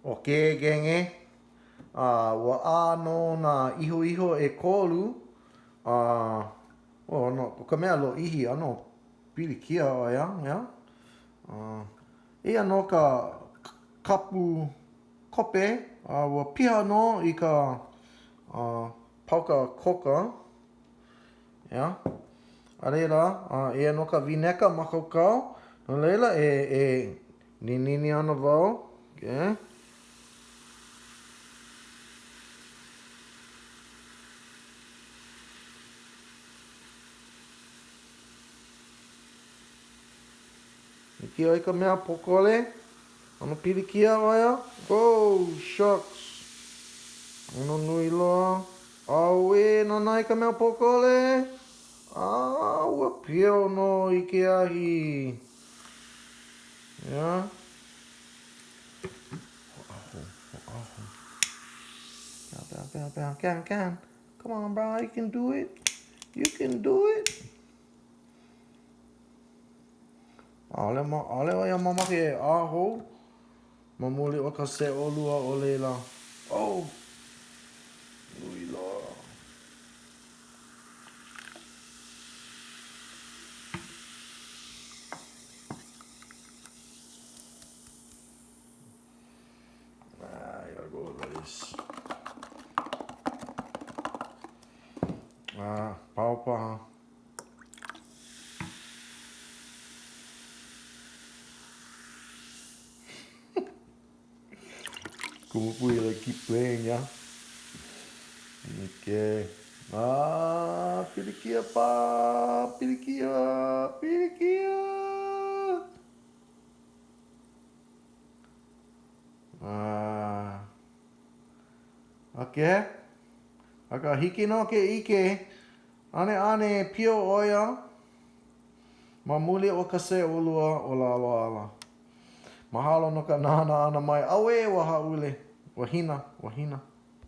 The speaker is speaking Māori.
o ke genge. Ua a no na iho e kolu. No, o ka mea lo ihi ano pilikia o ia. Ia no ka kapu kope. Ua piha no i ka pauka koka. Ia. A reira, ia no ka vineka makaukau. No leila e ninini ana wau. Okay. Iki ai ka mea pokole. Ano pilikia waia. Oh, shucks. Ano nui loa. Aue, no nai ka mea pokole. Ua pio no i ke ahi. Yeah. Can. Come on, bro. You can do it. You can do it. Ale o ia mamaki e aho. Mamuli o ka se olua o leila. Oh. Nui loa. I gotta go over this. Paupaha. Kumupui, like, keep playing, yeah? Okay. Pilikia pa. Pilikia. Okay. Aka hiki no ke ike. Ane pio oia. Mamuli o ka se olua o la ala. Mahalo no ka nana ana mai. Awe wa haule. Wahina.